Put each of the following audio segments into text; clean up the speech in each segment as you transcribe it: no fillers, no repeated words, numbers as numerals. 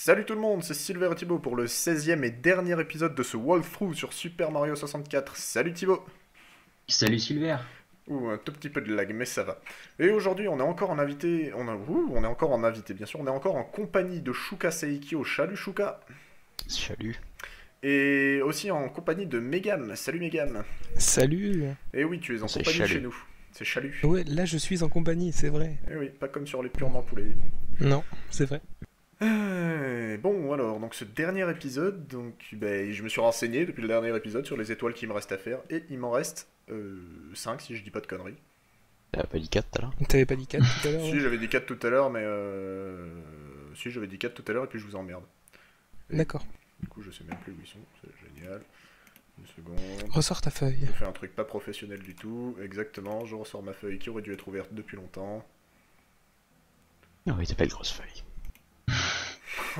Salut tout le monde, c'est Silver et Thibaut pour le 16e et dernier épisode de ce walkthrough sur Super Mario 64. Salut Thibaut. Salut Silver. Ouh, un tout petit peu de lag, mais ça va. Et aujourd'hui, on est encore en invité, on est encore en invité, bien sûr, on est encore en compagnie de Shuka Seikyo. Salut Shuka. Salut. Et aussi en compagnie de Megam. Salut Megam. Salut. Et oui, tu es en C'est compagnie Chalut. chez nous. C'est Chalut. Ouais, là je suis en compagnie, c'est vrai. Et oui, pas comme sur les purement poulets. Non, c'est vrai. Bon alors, donc ce dernier épisode, je me suis renseigné depuis le dernier épisode sur les étoiles qu'il me reste à faire, et il m'en reste 5 si je dis pas de conneries. T'as pas dit 4 tout à l'heure? T'avais pas dit 4 tout à l'heure? Si Ouais. j'avais dit 4 tout à l'heure, mais si j'avais dit 4 tout à l'heure et puis je vous emmerde. D'accord. Du coup je sais même plus où ils sont, c'est génial. Une seconde, Ressors ta feuille. je fais un truc pas professionnel du tout, exactement, je ressors ma feuille qui aurait dû être ouverte depuis longtemps. Ah oui, t'as pas de grosse feuille.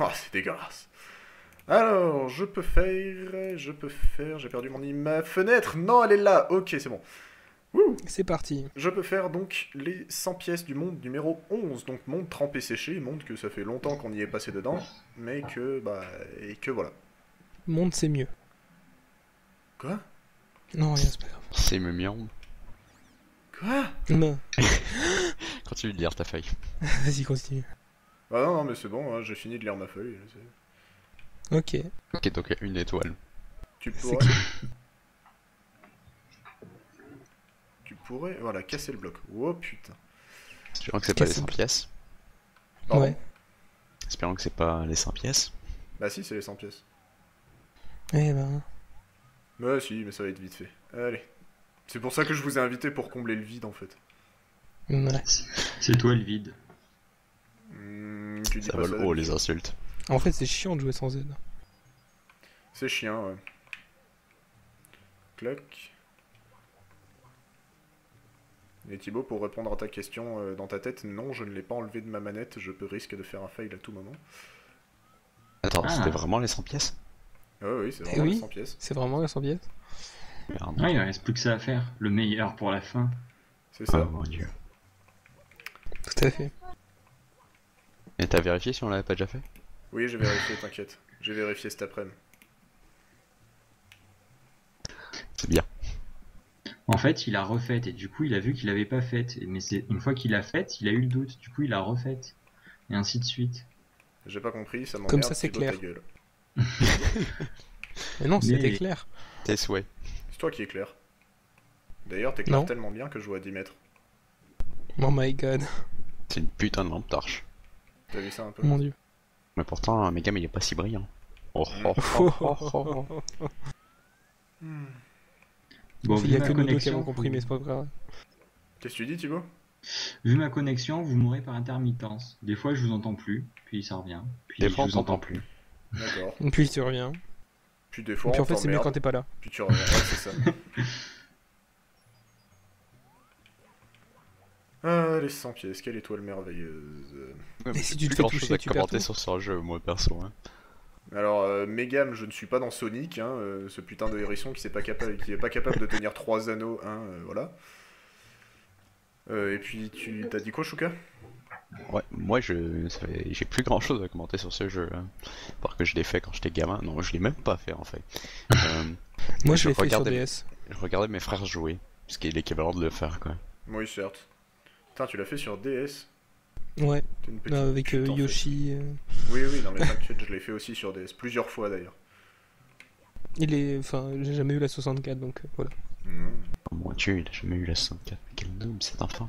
Oh c'est dégueulasse. Alors, je peux faire, j'ai perdu ma fenêtre, non elle est là, ok c'est bon. Wouh. C'est parti. Je peux faire donc les 100 pièces du monde numéro 11, donc monde trempé séché, monde que ça fait longtemps qu'on y est passé dedans, mais que, et que voilà. Monde c'est mieux. Quoi? Non, rien, c'est pas grave. C'est mignon. Quoi? Non. Continue de lire ta feuille. Vas-y, continue. Ah non, non, mais c'est bon, hein, j'ai fini de lire ma feuille. Ok. Ok, donc une étoile. Tu C'est pourrais... qui? Tu pourrais... Voilà, casser le bloc. Oh putain. Espérons que c'est pas les Casse- 100 pièces. Pardon. Ouais. Espérons que c'est pas les 100 pièces. Bah si, c'est les 100 pièces. Eh ben. Bah si, mais ça va être vite fait. Allez. C'est pour ça que je vous ai invité pour combler le vide en fait. Ouais. C'est toi le vide. Tu dis Ça pas vole ça. haut les insultes. En fait, c'est chiant de jouer sans Z. C'est chiant, ouais. Clac. Et Thibaut, pour répondre à ta question dans ta tête, non, je ne l'ai pas enlevé de ma manette, je peux risque de faire un fail à tout moment. Attends, Ah. c'était vraiment les 100 pièces? Ah oui, c'est Eh vraiment oui. les 100 pièces. C'est vraiment la 100 pièces? Merde. Ah, il reste plus que ça à faire. Le meilleur pour la fin. C'est Oh ça. mon dieu. Tout à fait. Et t'as vérifié si on l'avait pas déjà fait? Oui, j'ai vérifié, t'inquiète. J'ai vérifié cet après-midi. C'est bien. En fait, il a refait et du coup, il a vu qu'il avait pas fait. Mais c'est une fois qu'il a fait, il a eu le doute. Du coup, il a refait. Et ainsi de suite. J'ai pas compris, ça m'emmerde. Comme ça, c'est Thibaut, ta clair. gueule. Mais non, c'était Mais- clair. Tes souhaits. C'est toi qui es clair. D'ailleurs, t'éclaires Non. tellement bien que je vois à 10 mètres. Oh my god. C'est une putain de lampe torche. T'as vu ça un peu? Mon dieu. Mais pourtant, Megam il est pas si brillant. Oh oh Oh, oh. oh, oh, oh. Bon, Il vu y a ma que nous deux qui connexion, avons compris, mais c'est pas grave. Qu'est-ce que tu dis, Thibaut? vu ma connexion, vous mourrez par intermittence. Des fois, je vous entends plus, puis ça revient. Puis Des je fois, on vous entends t'entend plus. D'accord. Puis tu reviens. Puis des fois, Puis on en fait, c'est mieux t'emmerde, quand t'es pas là. puis tu reviens. Ouais, c'est ça. Ah, les 100 pièces, quelle étoile merveilleuse. Ouais, mais si j'ai tu te plus fais grand chose toucher, à tu perds commenter tout. sur ce jeu, moi perso. Hein. Alors, Megam, je ne suis pas dans Sonic, hein, ce putain de hérisson qui est pas capable de tenir 3 anneaux, hein, voilà. Et puis, t'as dit quoi, Shuka? Ouais, moi j'ai plus grand chose à commenter sur ce jeu. Hein. Parce que je l'ai fait quand j'étais gamin. Non, je l'ai même pas fait en fait. Moi, Je je l'ai fait sur regardais- DS. Je regardais mes frères jouer, ce qui est l'équivalent de le faire quoi. Oui, certes. Putain, tu l'as fait sur DS? Ouais, T'es une petite avec pute, en fait. Yoshi. Oui, oui, non mais t'inquiète, je l'ai fait aussi sur DS, plusieurs fois d'ailleurs. Il est. Enfin, j'ai jamais eu la 64, donc voilà. Oh mon dieu, il a jamais eu la 64. Quel noob cet enfant.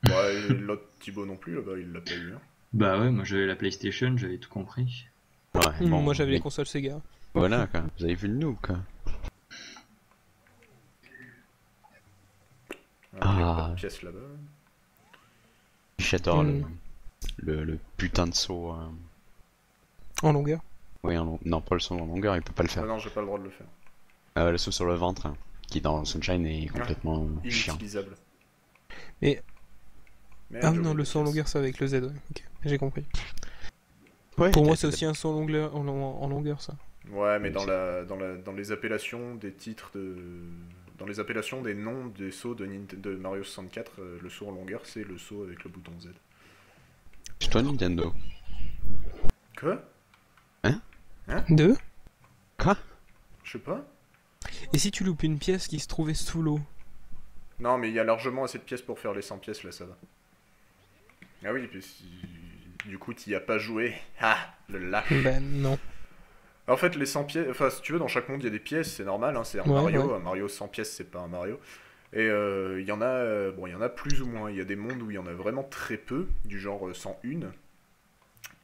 Bah, et l'autre Thibaut non plus, là-bas, il l'a pas eu. Hein. Bah ouais, moi j'avais la PlayStation, j'avais tout compris. Ouais, bon, Moi, j'avais mais les consoles Sega. voilà quoi, vous avez vu le noob quoi. Ah, il y a Ah. pas de pièce là-bas. J'adore Hmm. le putain de saut. En longueur. Oui, non, pas le saut en longueur, il peut pas le Ah faire. non, j'ai pas le droit de le faire. Le saut sur le ventre, hein, qui dans Sunshine est complètement chiant. Inutilisable. Mais- Merde, Ah j'ai non, oublié le de saut en pièce. longueur, c'est avec le Z, ouais. Ok, j'ai compris. Ouais, Pour moi, c'est aussi un saut en longueur, ça. Ouais, mais Oui, dans les appellations des titres de... Dans les appellations des noms des sauts de Mario 64, le saut en longueur, c'est le saut avec le bouton Z. c'est toi Nintendo. Quoi? Deux. Quoi? Je sais pas. Et si tu loupes une pièce qui se trouvait sous l'eau? Non, mais il y a largement assez de pièces pour faire les 100 pièces, là, ça va. Ah oui, puis du coup, t'y as pas joué. Ah, le lâche. Ben non. En fait, les 100 pièces... Enfin, si tu veux, dans chaque monde, il y a des pièces, c'est normal, hein, c'est un Ouais, Mario. ouais. Un Mario 100 pièces, c'est pas un Mario. Et il y en a... bon, il y en a plus ou moins. Il y a des mondes où il y en a vraiment très peu, du genre 101.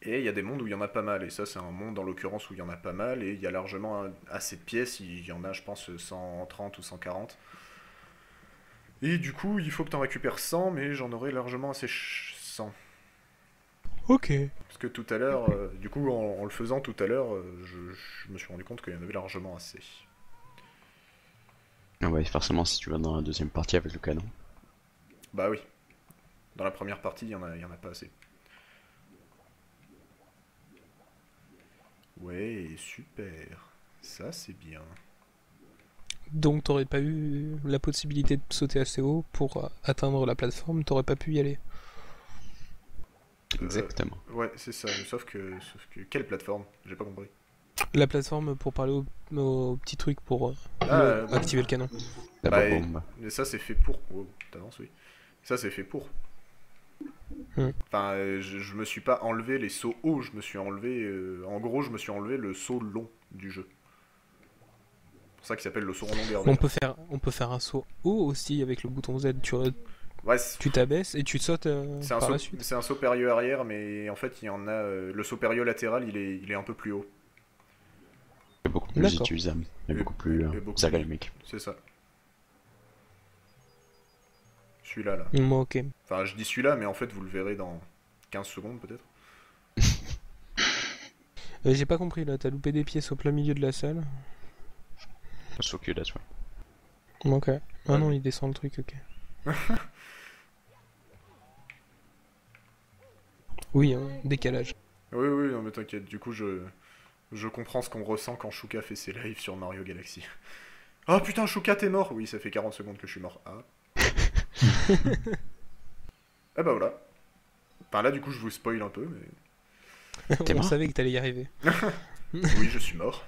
Et il y a des mondes où il y en a pas mal. Et ça, c'est un monde, en l'occurrence, où il y en a pas mal. Et il y a largement assez de pièces. Il y en a, je pense, 130 ou 140. Et du coup, il faut que t'en récupères 100, mais j'en aurai largement assez 100. Ok. Parce que tout à l'heure, du coup, en le faisant tout à l'heure, je me suis rendu compte qu'il y en avait largement assez. Ah ouais, forcément, si tu vas dans la deuxième partie avec le canon. Bah oui. Dans la première partie, il y en a pas assez. Ouais, super. Ça, c'est bien. Donc t'aurais pas eu la possibilité de sauter assez haut pour atteindre la plateforme, t'aurais pas pu y aller. Exactement. Ouais, c'est ça. Sauf que... Quelle plateforme? J'ai pas compris. La plateforme pour parler au petit truc pour Ah, activer le canon. La bah, bombe. mais ça, c'est fait pour... Oh, t'avances, oui. Ça, c'est fait pour. Enfin, je me suis pas enlevé les sauts hauts, je me suis enlevé... en gros, je me suis enlevé le saut long du jeu. C'est pour ça qu'il s'appelle le saut en longueur. On peut faire un saut haut aussi avec le bouton Z. Ouais, Tu t'abaisses et tu sautes par la suite. c'est un saut périlleux arrière, mais en fait, il y en a... le saut périlleux latéral, il est un peu plus haut. C'est beaucoup plus D'accord. utilisable. Et beaucoup plus et beaucoup plus- ergonomique. C'est ça. Celui-là, là. Ok. Enfin, je dis celui-là, mais en fait, vous le verrez dans 15 secondes, peut-être. J'ai pas compris là, t'as loupé des pièces au plein milieu de la salle. So cute, that's Ok. Ah Ouais, non, mais- il descend le truc, ok. Oui, décalage. Oui, oui, non, mais t'inquiète. Du coup, je comprends ce qu'on ressent quand Shuka fait ses lives sur Mario Galaxy. Oh putain, Shuka, t'es mort! Oui, ça fait 40 secondes que je suis mort. Ah. Ah bah voilà. Enfin là, du coup, je vous spoil un peu, mais... T'es On mort savait que t'allais y arriver. Oui, je suis mort.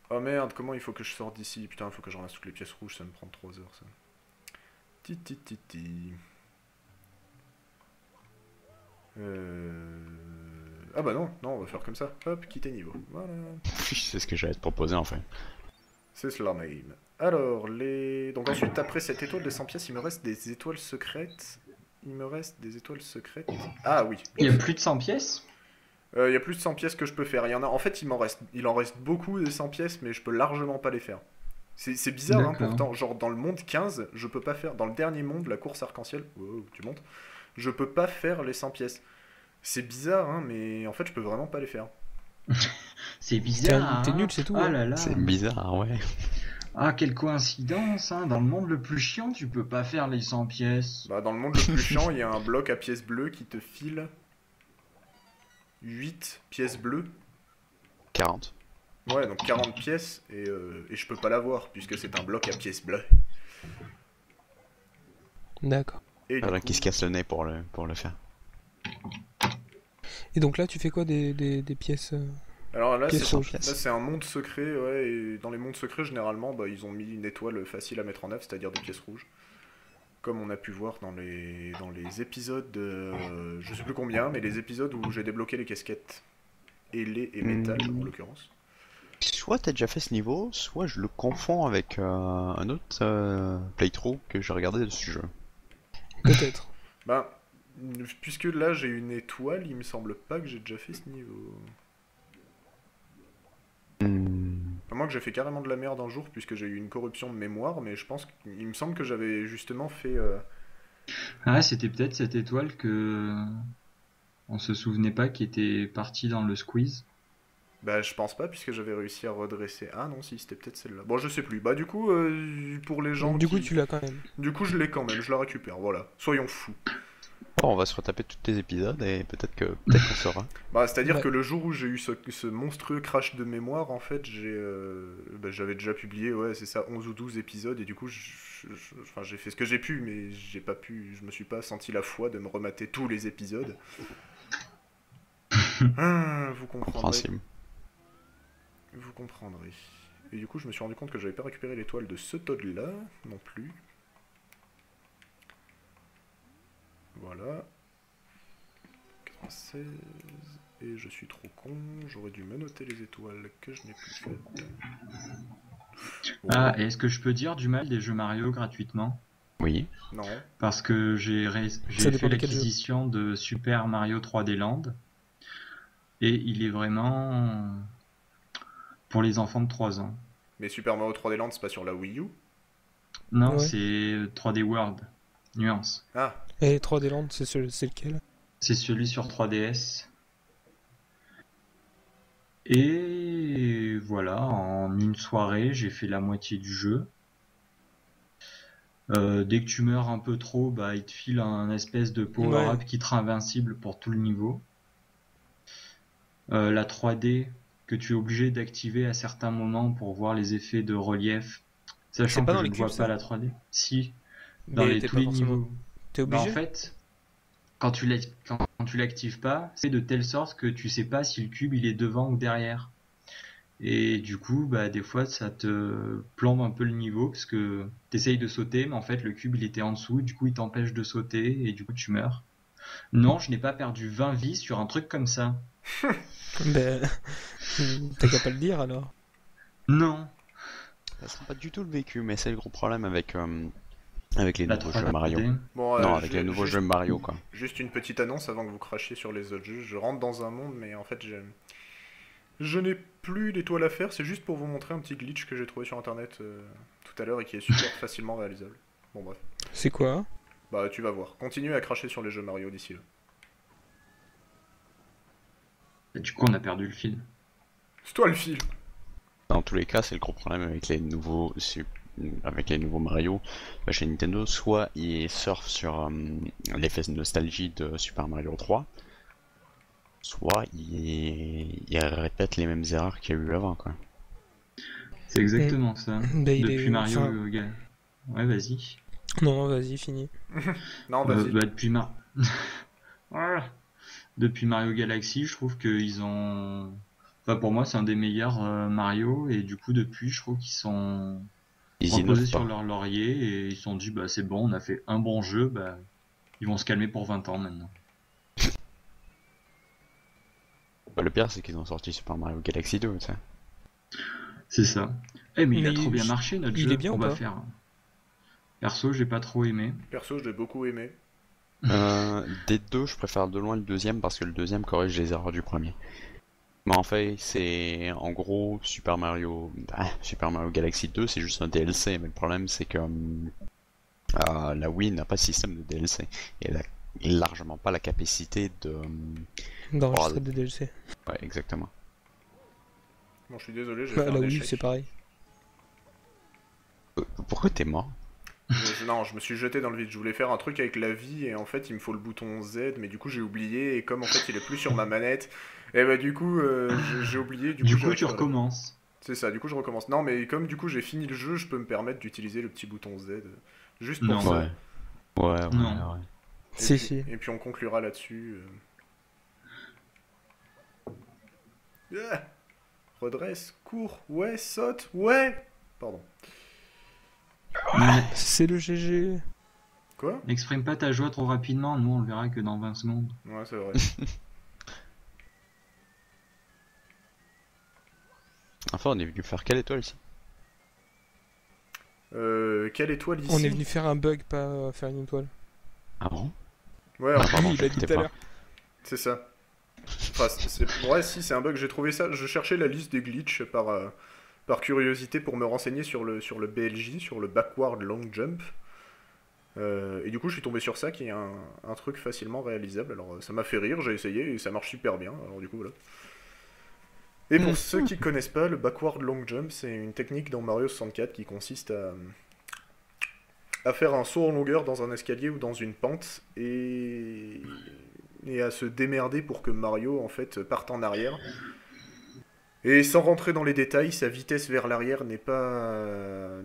Oh merde, comment il faut que je sorte d'ici? Putain, il faut que je ramasse toutes les pièces rouges, ça me prend 3 heures, ça. Ti ti ti ti. Ah bah non, non, on va faire comme ça. Hop, quitter niveau. Voilà. C'est ce que j'allais te proposer en fait. C'est cela même. Alors, donc ensuite, après cette étoile de 100 pièces, il me reste des étoiles secrètes. Il me reste des étoiles secrètes. Ah oui. Il y a plus de 100 pièces? Il y a plus de 100 pièces que je peux faire. Il y en a... En fait, il en reste beaucoup des 100 pièces, mais je peux largement pas les faire. C'est bizarre, hein, D'accord. pourtant. Genre, dans le monde 15, je peux pas faire... Dans le dernier monde, la course arc-en-ciel, wow, tu montes, je peux pas faire les 100 pièces. C'est bizarre, hein, mais en fait, je peux vraiment pas les faire. C'est bizarre. T'es hein. nul, c'est tout, Ah hein. là là. C'est bizarre, ouais. Ah, quelle coïncidence, hein. Dans le monde le plus chiant, tu peux pas faire les 100 pièces. Bah, dans le monde le plus chiant, il y a un bloc à pièces bleues qui te file 8 pièces bleues. 40. Ouais, donc 40 pièces, et je peux pas l'avoir, puisque c'est un bloc à pièces bleues. D'accord. Et du Voilà, coup- qui se casse le nez pour le faire. Et donc là, tu fais quoi des pièces Alors là, pièces c'est rouges? là, c'est un monde secret, ouais, et dans les mondes secrets, généralement, bah, ils ont mis une étoile facile à mettre en œuvre, c'est-à-dire des pièces rouges. Comme on a pu voir dans les épisodes de... je sais plus combien, mais les épisodes où j'ai débloqué les casquettes ailées et métal, en l'occurrence. Soit t'as déjà fait ce niveau, soit je le confonds avec un autre playthrough que j'ai regardé de ce jeu. Peut-être. Ben, puisque là j'ai une étoile, il me semble pas que j'ai déjà fait ce niveau. À moins que j'ai fait carrément de la merde un jour, puisque j'ai eu une corruption de mémoire, mais je pense qu'il me semble que j'avais justement fait... Ah, c'était peut-être cette étoile que on se souvenait pas qui était partie dans le squeeze. Bah je pense pas, puisque j'avais réussi à redresser... Ah non, si, c'était peut-être celle-là. Bon, je sais plus. Bah du coup, pour les gens Du qui... coup, tu l'as quand même. Du coup, je l'ai quand même, je la récupère, voilà. Soyons fous. Bon, on va se retaper tous les épisodes et peut-être qu'on saura. Bah, c'est-à-dire Ouais. que le jour où j'ai eu ce monstrueux crash de mémoire, en fait, j'avais déjà publié, ouais, c'est ça, 11 ou 12 épisodes, et du coup, enfin, j'ai fait ce que j'ai pu, mais j'ai pas pu, je me suis pas senti la foi de me remater tous les épisodes. Vous comprendrez. Compréhensible. Vous comprendrez. Et du coup, je me suis rendu compte que j'avais pas récupéré l'étoile de ce Toad-là, non plus. Voilà. 96. Et je suis trop con, j'aurais dû me noter les étoiles que je n'ai plus faites. Ah, et est-ce que je peux dire du mal des jeux Mario gratuitement? Oui. Non. Parce que j'ai Ça dépend fait de quel jeu. l'acquisition de Super Mario 3D Land. Et il est vraiment pour les enfants de 3 ans. Mais Super Mario 3D Land, c'est pas sur la Wii U? Non, Ouais. c'est 3D World. Nuance. Ah, Et 3D Land, c'est lequel? C'est celui sur 3DS. Et voilà, en une soirée, j'ai fait la moitié du jeu. Dès que tu meurs un peu trop, bah, il te file un espèce de power-up qui te rend invincible pour tout le niveau. La 3D que tu es obligé d'activer à certains moments pour voir les effets de relief, sachant C'est pas que dans je les ne vois cubes, pas ça? la 3D. Si, dans Mais t'es tous pas les forcément... niveaux. T'es Bah, en obligé? fait, quand tu l'actives pas, c'est de telle sorte que tu sais pas si le cube il est devant ou derrière. Et du coup, bah, des fois, ça te plombe un peu le niveau parce que t'essayes de sauter, mais en fait, le cube il était en dessous, du coup, il t'empêche de sauter et du coup, tu meurs. Non, je n'ai pas perdu 20 vies sur un truc comme ça. Ben... T'as qu'à pas le dire, alors. Non, Ça sera pas du tout le vécu, mais c'est le gros problème avec les la nouveaux 3D. jeux Mario. bon, Non, avec les nouveaux juste, jeux Mario, quoi. juste une petite annonce avant que vous crachiez sur les autres jeux. Je rentre dans un monde, mais en fait, je n'ai plus d'étoiles à faire. C'est juste pour vous montrer un petit glitch que j'ai trouvé sur internet tout à l'heure et qui est super facilement réalisable. Bon, bref. C'est quoi? Bah, tu vas voir. Continuez à cracher sur les jeux Mario d'ici là. Et du coup, on a perdu le fil. C'est toi le fil! Dans tous les cas, c'est le gros problème avec les nouveaux Mario chez Nintendo. Soit ils surfent sur l'effet de nostalgie de Super Mario 3, soit ils répètent les mêmes erreurs qu'il y a eu avant, quoi. C'est exactement ça. Ben, il Depuis est... Mario... enfin, Ouais, vas-y. Non, vas-y, fini. Non, vas-y. Bah, Voilà. Depuis Mario Galaxy, je trouve qu'ils ont... Enfin, pour moi, c'est un des meilleurs Mario, et du coup, depuis, je trouve qu'ils sont Ils reposés innovent sur pas. leur laurier, et ils se sont dit, bah c'est bon, on a fait un bon jeu, bah ils vont se calmer pour 20 ans maintenant. Bah, le pire, c'est qu'ils ont sorti Super Mario Galaxy 2, tu sais. C'est ça. Eh, mais il a Mais trop bien marché, notre il jeu. est bien On ou va pas? faire... Perso, j'ai pas trop aimé. Perso, je l'ai beaucoup aimé. Des deux, je préfère de loin le deuxième parce que le deuxième corrige les erreurs du premier. Mais en fait, c'est en gros Super Mario Galaxy 2, c'est juste un DLC. Mais le problème, c'est que la Wii n'a pas de système de DLC et elle a largement pas la capacité de. D'enregistrer des DLC. Ouais, exactement. Bon, je suis désolé, j'ai Bah, fait un la Wii, échec. c'est pareil. Pourquoi t'es mort? Non, je me suis jeté dans le vide. Je voulais faire un truc avec la vie et en fait il me faut le bouton Z, mais du coup j'ai oublié et comme en fait il est plus sur ma manette, et bah du coup j'ai oublié. Du coup, j'ai tu récupéré. recommences. C'est ça, du coup je recommence. Non, mais comme du coup j'ai fini le jeu, je peux me permettre d'utiliser le petit bouton Z juste pour Non. ça. Ouais. Ouais. Non. Et Si, puis, si. Et puis on conclura là-dessus. Ah, redresse, cours, ouais, saute, ouais. Pardon. C'est le GG. Quoi? N'exprime pas ta joie trop rapidement, nous on le verra que dans 20 secondes. Ouais, c'est vrai. Enfin, on est venu faire quelle étoile ici? Quelle étoile ici? On est venu faire un bug, pas faire une étoile. Ah bon? Ouais, Ah, enfin, pardon, Oui, il a dit j'écoutais tout à pas. l'heure. c'est ça. Enfin, ouais, si, c'est un bug, j'ai trouvé ça. Je cherchais la liste des glitches par curiosité pour me renseigner sur le BLJ, sur le Backward Long Jump. Et du coup, je suis tombé sur ça, qui est un truc facilement réalisable. Alors, ça m'a fait rire, j'ai essayé et ça marche super bien. Alors, du coup, voilà. Et pour ceux qui connaissent pas, le Backward Long Jump, c'est une technique dans Mario 64 qui consiste à faire un saut en longueur dans un escalier ou dans une pente et à se démerder pour que Mario en fait parte en arrière. Et sans rentrer dans les détails, sa vitesse vers l'arrière n'est pas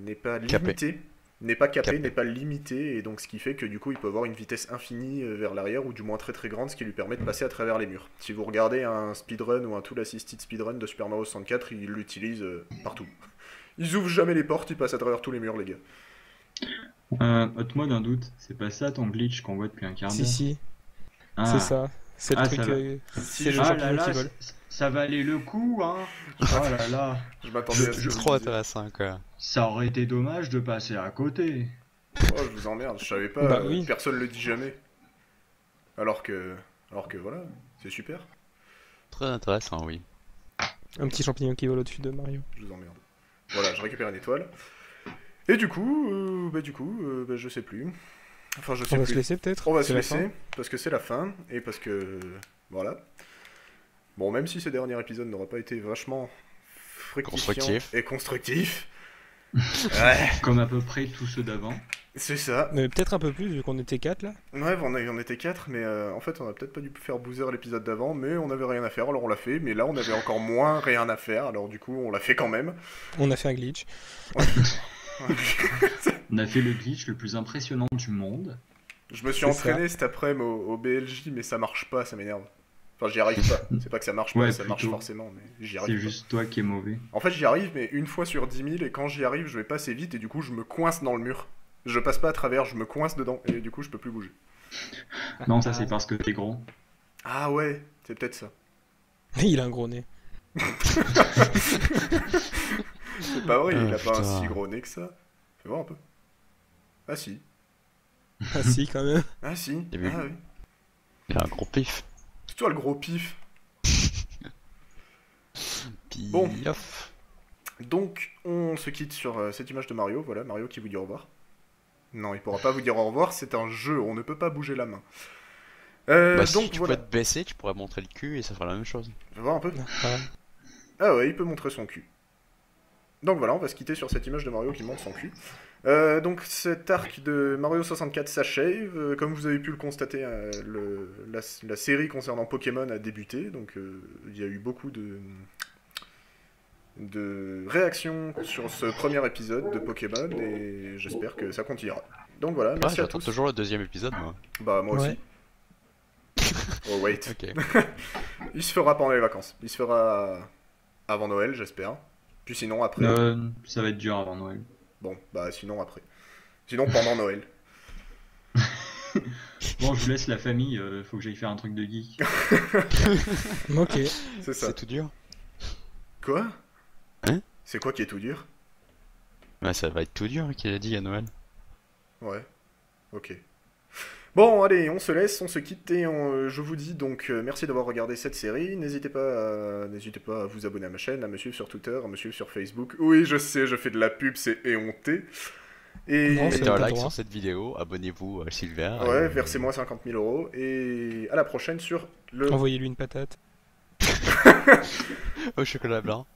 Capé. limitée n'est pas capé, Capé. n'est pas limité, et donc ce qui fait que du coup il peut avoir une vitesse infinie vers l'arrière, ou du moins très très grande, ce qui lui permet de passer à travers les murs. Si vous regardez un speedrun ou un tool assisted speedrun de Super Mario 64, il l'utilise partout. Ils ouvrent jamais les portes, ils passent à travers tous les murs, les gars. Ôte-moi d'un doute, c'est pas ça ton glitch qu'on voit depuis un quart d'heure? Si, Ah. c'est ça. C'est le Ah, truc. ça va. C'est le Ah là champignon là, qui vole. ça valait le coup, hein. Oh là là. Je m'attendais à ce que C'est vous trop me disiez. intéressant, quoi. Ça aurait été dommage de passer à côté. Oh, je vous emmerde, je savais pas, Bah oui. personne le dit jamais. Alors que voilà, c'est super, Très intéressant, oui. Un petit champignon qui vole au-dessus de Mario. je vous emmerde. Voilà, je récupère une étoile. Et du coup, je sais plus. Enfin, je sais On va plus. se laisser peut-être. On va C'est se la laisser, fin. parce que c'est la fin, et parce que... Voilà. Bon, même si ce dernier épisode n'aura pas été vachement fructifiant Constructif. et constructif. Ouais, Comme à peu près tous ceux d'avant. c'est ça. Mais peut-être un peu plus vu qu'on était 4 là. Ouais, on était 4, mais en fait, on a peut-être pas dû faire Boozer l'épisode d'avant, mais on avait rien à faire, alors on l'a fait, mais là, on avait encore moins rien à faire, alors du coup, on l'a fait quand même. On a fait un glitch. On a fait le glitch le plus impressionnant du monde. Je me suis C'est entraîné cet après-midi au BLJ, mais ça marche pas, ça m'énerve. Enfin, j'y arrive pas. C'est pas que ça marche pas, Ouais, ça marche plutôt. forcément, mais j'y C'est arrive pas. juste toi qui es mauvais. En fait, j'y arrive, mais une fois sur 10 000, et quand j'y arrive, je vais pas assez vite, et du coup, je me coince dans le mur. Je passe pas à travers, je me coince dedans, et du coup, je peux plus bouger. Non, ça c'est parce que t'es gros. Ah ouais, c'est peut-être ça. Il a un gros nez. C'est pas vrai, il a pas un putain. si gros nez que ça. Fais voir un peu. Ah si. Ah si, quand même. Ah si. Eh oui. Ah oui. Il a un gros pif. C'est toi le gros pif. Puis, Bon. off. Donc, on se quitte sur cette image de Mario. Voilà, Mario qui vous dit au revoir. Non, il pourra pas vous dire au revoir, c'est un jeu, on ne peut pas bouger la main. Bah, si Donc tu voilà. peux te baisser, tu pourrais montrer le cul et ça fera la même chose. Je vais voir un peu. Ah. Ah ouais, il peut montrer son cul. Donc voilà, on va se quitter sur cette image de Mario qui montre son cul. Donc cet arc de Mario 64 s'achève. Comme vous avez pu le constater, la série concernant Pokémon a débuté. Donc il y a eu beaucoup de réactions sur ce premier épisode de Pokémon et j'espère que ça continuera. Donc voilà, Ah, merci à j'attends tous. toujours le deuxième épisode, moi. Bah moi aussi. Ouais. Oh wait. Ok. Il se fera pendant les vacances. Il se fera avant Noël, j'espère. Puis sinon après. Ça va être dur avant Noël. Bon, bah sinon après. Sinon pendant Noël. Bon, je vous laisse la famille, faut que j'aille faire un truc de geek. Ok. C'est ça. C'est tout dur. Quoi? Hein? C'est quoi qui est tout dur? Bah, ça va être tout dur qu'il a dit à Noël. Ouais. Ok. Bon, allez, on se laisse, on se quitte et je vous dis donc merci d'avoir regardé cette série. N'hésitez pas à vous abonner à ma chaîne, à me suivre sur Twitter, à me suivre sur Facebook. Oui, je sais, je fais de la pub, c'est éhonté. Et Non, c'est Mettez un pas like droit. sur cette vidéo, abonnez-vous à Silver. ouais, et- versez-moi 50 000 € et à la prochaine sur le. Envoyez-lui une patate. Au chocolat blanc.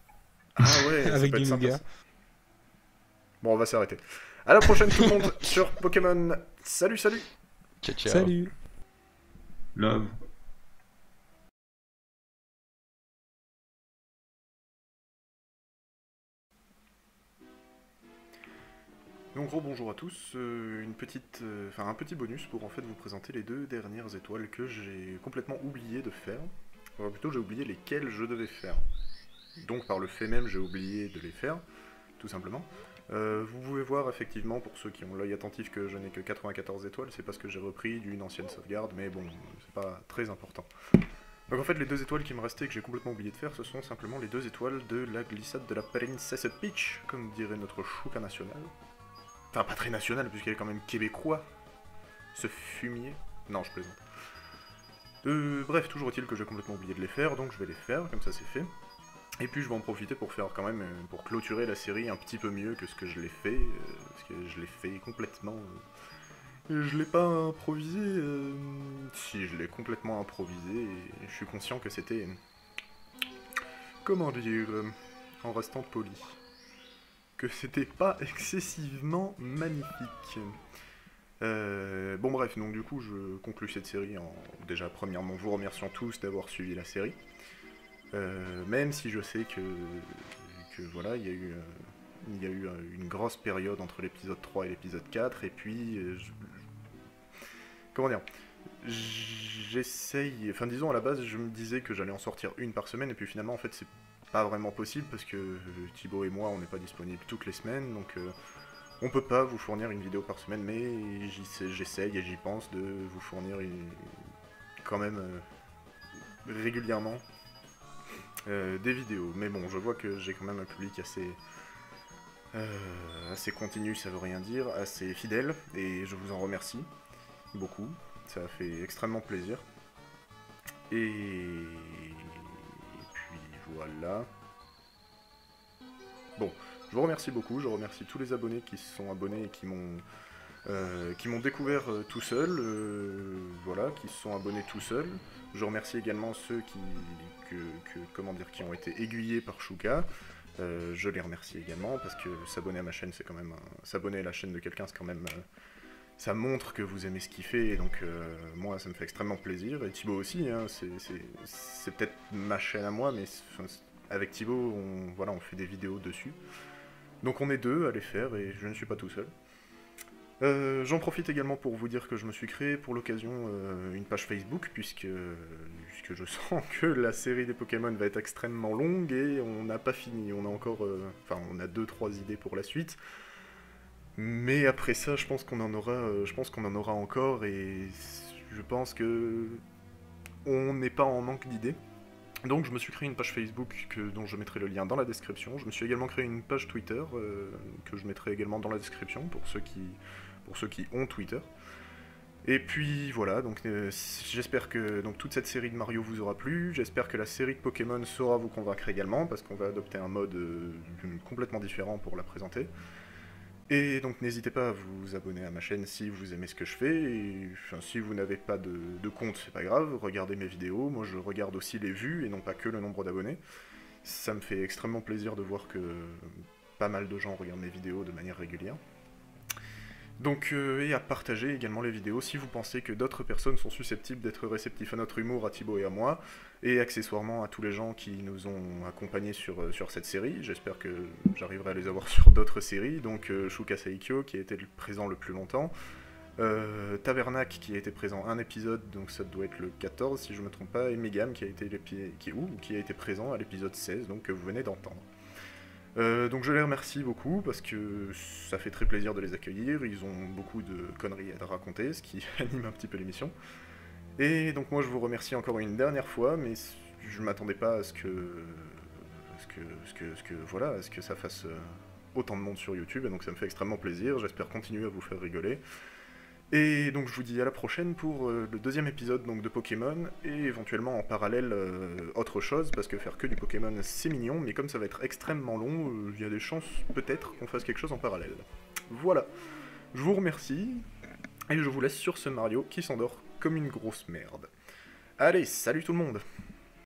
Ah ouais, ça Avec peut du être sympa, nougat. ça. Bon, on va s'arrêter. À la prochaine tout le monde sur Pokémon. Salut, salut. Ciao, ciao. Salut. Love. Donc gros bonjour à tous, un petit bonus pour en fait vous présenter les deux dernières étoiles que j'ai complètement oublié de faire. Enfin, plutôt j'ai oublié lesquelles je devais faire. Donc par le fait même j'ai oublié de les faire, tout simplement. Vous pouvez voir effectivement pour ceux qui ont l'œil attentif que je n'ai que 94 étoiles, c'est parce que j'ai repris d'une ancienne sauvegarde, mais bon, c'est pas très important. Donc en fait les deux étoiles qui me restaient et que j'ai complètement oublié de faire, ce sont simplement les deux étoiles de la glissade de la Princess Peach, comme dirait notre chouka national. Enfin, pas très national, puisqu'elle est quand même québécois. Ce fumier. Non, je plaisante. Bref, toujours est-il que j'ai complètement oublié de les faire, donc je vais les faire, comme ça c'est fait. Et puis je vais en profiter pour faire quand même, pour clôturer la série un petit peu mieux que ce que je l'ai fait, parce que je l'ai fait complètement... je l'ai pas improvisé, si, je l'ai complètement improvisé, et je suis conscient que c'était... comment dire, en restant poli, que c'était pas excessivement magnifique. Bon bref, donc du coup je conclus cette série en déjà premièrement vous remerciant tous d'avoir suivi la série. Même si je sais que voilà, il y a eu Il y a eu une grosse période entre l'épisode 3 et l'épisode 4, et puis... comment dire, j'essaye, enfin disons à la base je me disais que j'allais en sortir une par semaine et puis finalement en fait c'est pas vraiment possible parce que Thibaut et moi on n'est pas disponibles toutes les semaines donc on peut pas vous fournir une vidéo par semaine mais j'essaye et j'y pense de vous fournir quand même régulièrement des vidéos. Mais bon je vois que j'ai quand même un public assez continu, ça veut rien dire, assez fidèle et je vous en remercie beaucoup, ça fait extrêmement plaisir. Et puis voilà. Bon, je vous remercie beaucoup, je remercie tous les abonnés qui se sont abonnés et qui m'ont découvert tout seul, voilà, qui se sont abonnés tout seuls. Je remercie également ceux qui ont été aiguillés par Shuka. Je les remercie également parce que s'abonner à ma chaîne, c'est quand même s'abonner à la chaîne de quelqu'un, c'est quand même ça montre que vous aimez ce qu'il fait, et donc moi ça me fait extrêmement plaisir, et Thibaut aussi, hein, c'est peut-être ma chaîne à moi, mais avec Thibaut, on fait des vidéos dessus. Donc on est deux à les faire, et je ne suis pas tout seul. J'en profite également pour vous dire que je me suis créé pour l'occasion une page Facebook, puisque je sens que la série des Pokémon va être extrêmement longue, et on n'a pas fini, on a encore, on a 2-3 idées pour la suite. Mais après ça, je pense qu'on en aura encore, et je pense que on n'est pas en manque d'idées. Donc je me suis créé une page Facebook dont je mettrai le lien dans la description. Je me suis également créé une page Twitter que je mettrai également dans la description pour ceux qui ont Twitter. Et puis voilà, donc j'espère que toute cette série de Mario vous aura plu. J'espère que la série de Pokémon saura vous convaincre également, parce qu'on va adopter un mode complètement différent pour la présenter. Et donc n'hésitez pas à vous abonner à ma chaîne si vous aimez ce que je fais, et si vous n'avez pas de compte, c'est pas grave, regardez mes vidéos, moi je regarde aussi les vues et non pas que le nombre d'abonnés. Ça me fait extrêmement plaisir de voir que pas mal de gens regardent mes vidéos de manière régulière. Donc, et à partager également les vidéos si vous pensez que d'autres personnes sont susceptibles d'être réceptifs à notre humour, à Thibaut et à moi, et accessoirement à tous les gens qui nous ont accompagnés sur cette série. J'espère que j'arriverai à les avoir sur d'autres séries, donc Shuka Saikyo qui a été présent le plus longtemps, Tavernac qui a été présent un épisode, donc ça doit être le 14 si je me trompe pas, et Megam qui a été présent à l'épisode 16, donc que vous venez d'entendre. Donc je les remercie beaucoup parce que ça fait très plaisir de les accueillir, ils ont beaucoup de conneries à raconter, ce qui anime un petit peu l'émission. Et donc moi je vous remercie encore une dernière fois, mais je m'attendais pas à ce que ça fasse autant de monde sur YouTube, et donc ça me fait extrêmement plaisir, j'espère continuer à vous faire rigoler. Et donc je vous dis à la prochaine pour le deuxième épisode donc, de Pokémon, et éventuellement en parallèle autre chose, parce que faire que du Pokémon c'est mignon, mais comme ça va être extrêmement long, il y a des chances peut-être qu'on fasse quelque chose en parallèle. Voilà, je vous remercie, et je vous laisse sur ce Mario qui s'endort comme une grosse merde. Allez, salut tout le monde!